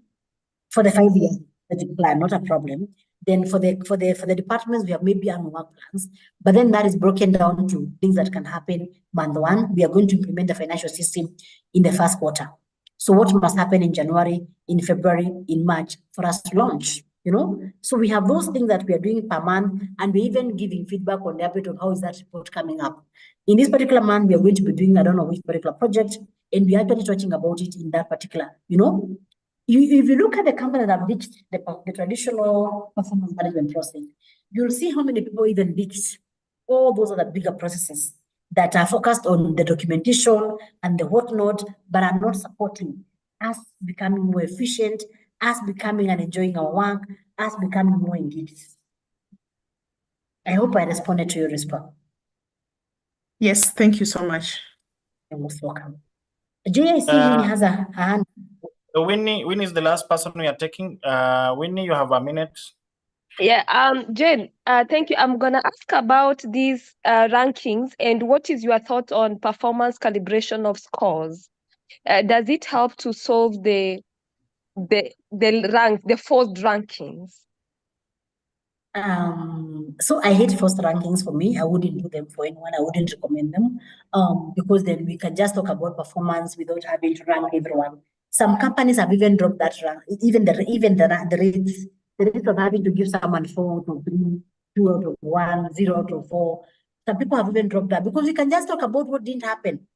for the 5 years. strategic plan, not a problem. Then for the departments, we have maybe annual work plans, but then that is broken down to things that can happen month one. We are going to implement the financial system in the first quarter. So what must happen in January, in February, in March for us to launch? So we have those things that we are doing per month, and we're even giving feedback on the update on how is that report coming up. In this particular month, we are going to be doing, I don't know which particular project, and we are actually talking about it in that particular, if you look at the company that have ditched the traditional performance management process, you'll see how many people even ditched all those other bigger processes that are focused on the documentation and the whatnot, but are not supporting us becoming more efficient, us becoming and enjoying our work, us becoming more engaged. I hope I responded to your response. Yes, thank you so much. You're most welcome. Jay, I see Winnie has a hand. Winnie is the last person we are taking. Winnie, you have a minute. Yeah, Jane, thank you. I'm gonna ask about these rankings and what is your thought on performance calibration of scores? Does it help to solve the forced rankings? So I hate forced rankings for me. I wouldn't do them for anyone. I wouldn't recommend them. Because then we can just talk about performance without having to rank everyone. Some companies have even dropped that rank, even the rates. The rates of having to give someone 4 out of 3, 2 out of 1, 0 out of 4. Some people have even dropped that because we can just talk about what didn't happen.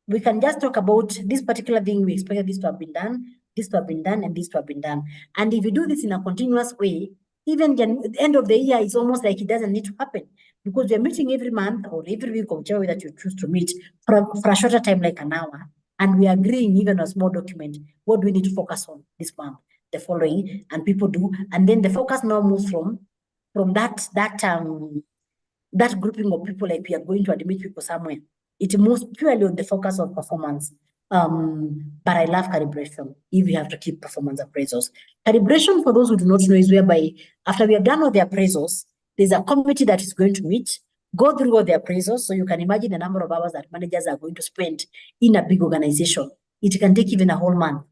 We can just talk about this particular thing. We expected this to have been done, this to have been done, and this to have been done. And if you do this in a continuous way, even the end of the year, it's almost like it doesn't need to happen because we're meeting every month or every week or whichever way that you choose to meet for a shorter time, like an hour. And we are agreeing even a small document, what do we need to focus on this month, the following, and people do. And then the focus now moves from that grouping of people, like we are going to admit people somewhere. It moves purely on the focus of performance. But I love calibration if we have to keep performance appraisals. Calibration, for those who do not know, is whereby after we have done all the appraisals, there's a committee that is going to meet, go through all the appraisals. So you can imagine the number of hours that managers are going to spend in a big organization. It can take even a whole month.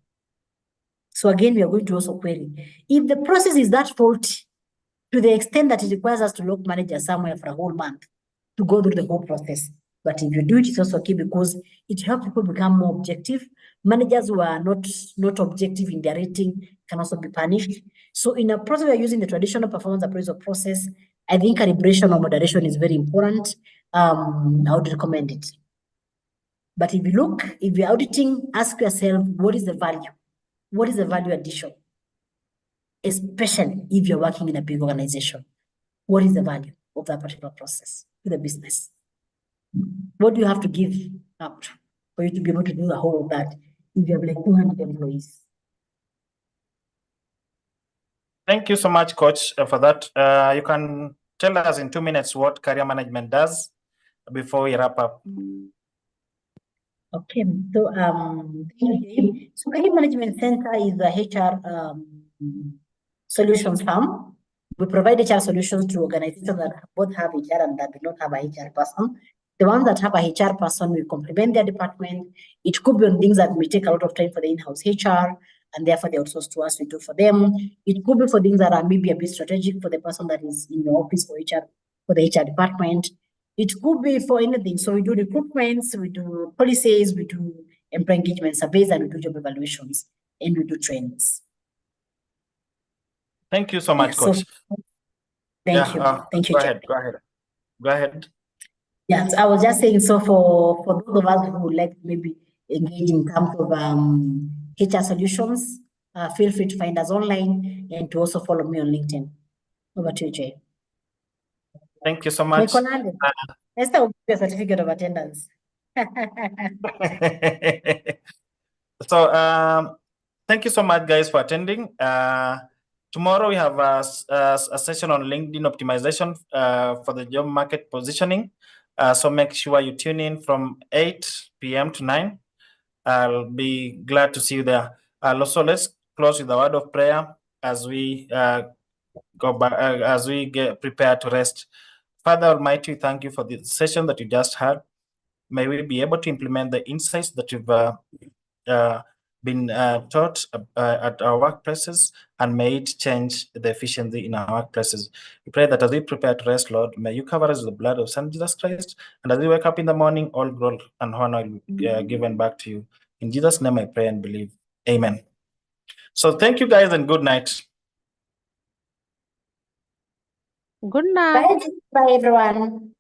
So again, we are going to also query. If the process is that faulty, to the extent that it requires us to lock managers somewhere for a whole month to go through the whole process. But if you do it, it's also key because it helps people become more objective. Managers who are not objective in their rating can also be punished. So in a process, we are using the traditional performance appraisal process. I think calibration or moderation is very important. I would recommend it. But if you're auditing, ask yourself, what is the value? What is the value addition? Especially if you're working in a big organization. What is the value of that particular process to the business? What do you have to give out for you to be able to do the whole of that if you have like 200 employees? Thank you so much, Coach, for that. You can tell us in 2 minutes what career management does before we wrap up. Okay, so Career Management Center is a HR solutions firm. We provide HR solutions to organizations that both have HR and that do not have a HR person. The ones that have a HR person will complement their department. It could be on things that may take a lot of time for the in-house HR, and therefore they outsource to us, we do for them. It could be for things that are maybe a bit strategic for the person that is in your office for HR, for the HR department. It could be for anything. So we do recruitments, we do policies, we do employee engagement surveys, and we do job evaluations, and we do trainings. Thank you so much, Coach. Thank you. Thank you. Go ahead. Yes, I was just saying, so for those of us who would like maybe engage in terms of HR solutions, feel free to find us online and to also follow me on LinkedIn. Over to you, Jay. Thank you so much. Esther will give you a certificate of attendance. So thank you so much, guys, for attending. Tomorrow we have a session on LinkedIn optimization for the job market positioning. So make sure you tune in from 8 p.m. to 9. I'll be glad to see you there. So let's close with a word of prayer as we go back, as we get prepared to rest. Father Almighty, thank you for the session that you just had. May we be able to implement the insights that you've been taught at our workplaces, and may it change the efficiency in our workplaces. We pray that as we prepare to rest, Lord, may you cover us with the blood of Son Jesus Christ, and as we wake up in the morning, all glory and honor will be given back to you. In Jesus' name I pray and believe. Amen. So thank you guys and good night. Good night. Bye, everyone.